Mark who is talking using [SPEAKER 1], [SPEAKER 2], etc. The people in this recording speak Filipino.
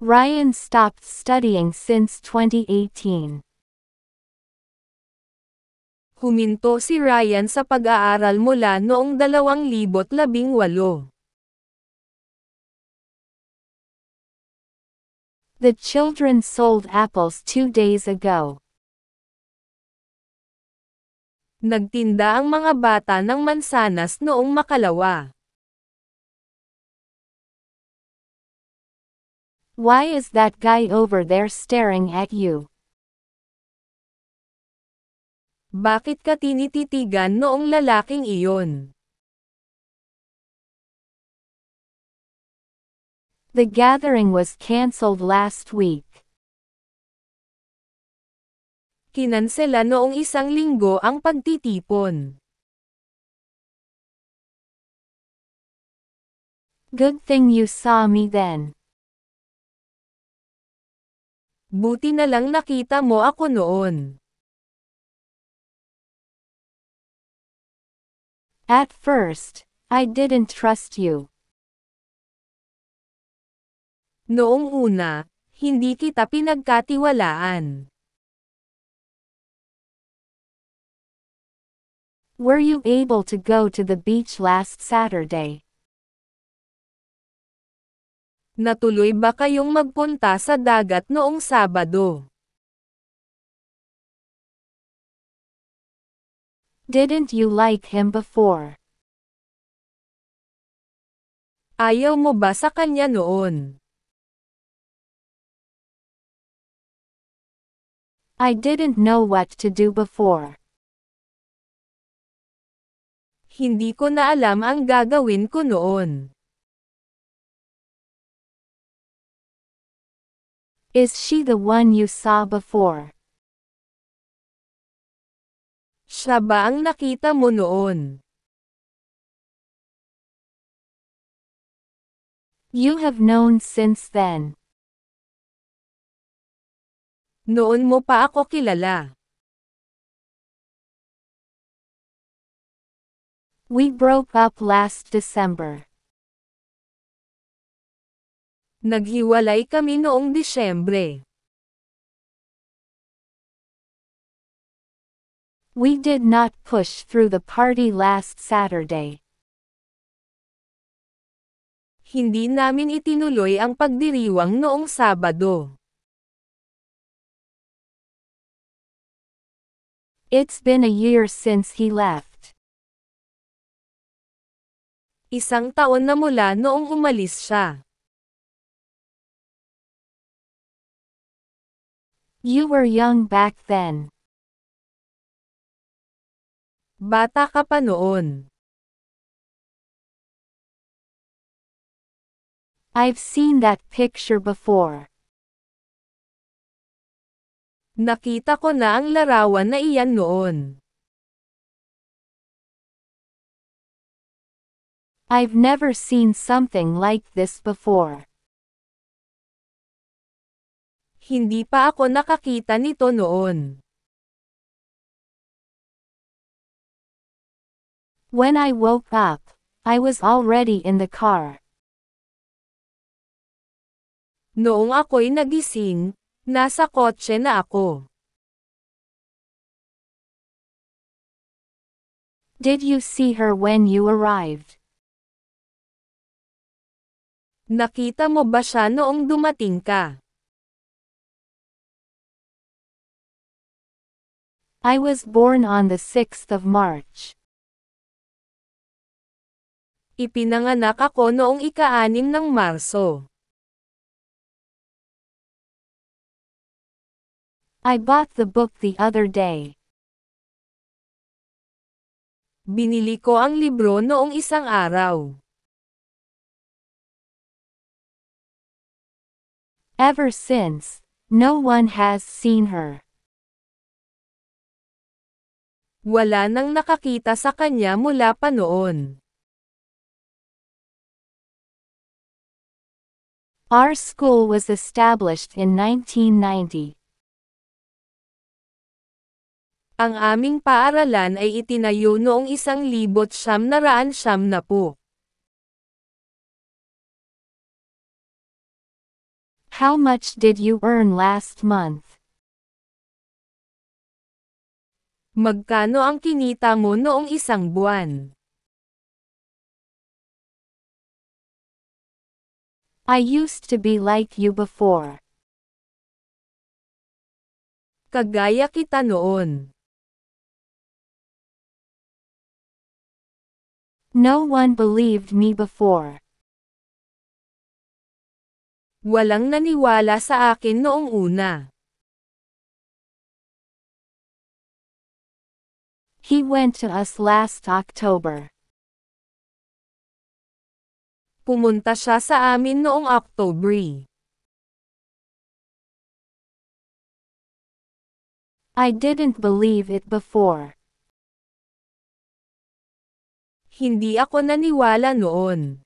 [SPEAKER 1] Ryan stopped studying since 2018.
[SPEAKER 2] Huminto si Ryan sa pag-aaral mula noong 2018.
[SPEAKER 1] The children sold apples 2 days ago.
[SPEAKER 2] Nagtinda ang mga bata ng mansanas noong makalawa.
[SPEAKER 1] Why is that guy over there staring at you?
[SPEAKER 2] Bakit ka tinititigan noong lalaking iyon?
[SPEAKER 1] The gathering was cancelled last week.
[SPEAKER 2] Kinansela noong 1 linggo ang pagtitipon.
[SPEAKER 1] Good thing you saw me then.
[SPEAKER 2] Buti na lang nakita mo ako noon.
[SPEAKER 1] At first, I didn't trust you.
[SPEAKER 2] Noong una, hindi kita pinagkatiwalaan.
[SPEAKER 1] Were you able to go to the beach last Saturday?
[SPEAKER 2] Natuloy ba kayong magpunta sa dagat noong Sabado?
[SPEAKER 1] Didn't you like him before?
[SPEAKER 2] Ayaw mo ba sa kanya noon?
[SPEAKER 1] I didn't know what to do before.
[SPEAKER 2] Hindi ko na alam ang gagawin ko noon.
[SPEAKER 1] Is she the one you saw before?
[SPEAKER 2] Siya ba ang nakita mo noon?
[SPEAKER 1] You have known since then.
[SPEAKER 2] Noon mo pa ako kilala.
[SPEAKER 1] We broke up last December.
[SPEAKER 2] Naghiwalay kami noong Disyembre.
[SPEAKER 1] We did not push through the party last Saturday.
[SPEAKER 2] Hindi namin itinuloy ang pagdiriwang noong Sabado.
[SPEAKER 1] It's been a year since he left.
[SPEAKER 2] 1 taon na mula noong umalis siya.
[SPEAKER 1] You were young back then.
[SPEAKER 2] Bata ka pa noon.
[SPEAKER 1] I've seen that picture before.
[SPEAKER 2] Nakita ko na ang larawan na iyan noon.
[SPEAKER 1] I've never seen something like this before.
[SPEAKER 2] Hindi pa ako nakakita nito noon.
[SPEAKER 1] When I woke up, I was already in the car.
[SPEAKER 2] Noong ako'y nagising, nasa kotse na ako.
[SPEAKER 1] Did you see her when you arrived?
[SPEAKER 2] Nakita mo ba siya noong dumating ka?
[SPEAKER 1] I was born on the 6th of March.
[SPEAKER 2] Ipinanganak ako noong 6 ng Marso.
[SPEAKER 1] I bought the book the other day.
[SPEAKER 2] Binili ko ang libro noong isang araw.
[SPEAKER 1] Ever since, no one has seen her.
[SPEAKER 2] Wala nang nakakita sa kanya mula pa noon.
[SPEAKER 1] Our school was established in 1990.
[SPEAKER 2] Ang aming paaralan ay itinayo noong 1990.
[SPEAKER 1] How much did you earn last month?
[SPEAKER 2] Magkano ang kinita mo noong isang buwan?
[SPEAKER 1] I used to be like you before.
[SPEAKER 2] Kagaya kita noon.
[SPEAKER 1] No one believed me before.
[SPEAKER 2] Walang naniwala sa akin noong una.
[SPEAKER 1] He went to us last October.
[SPEAKER 2] Pumunta siya sa amin noong October.
[SPEAKER 1] I didn't believe it before.
[SPEAKER 2] Hindi ako naniwala noon.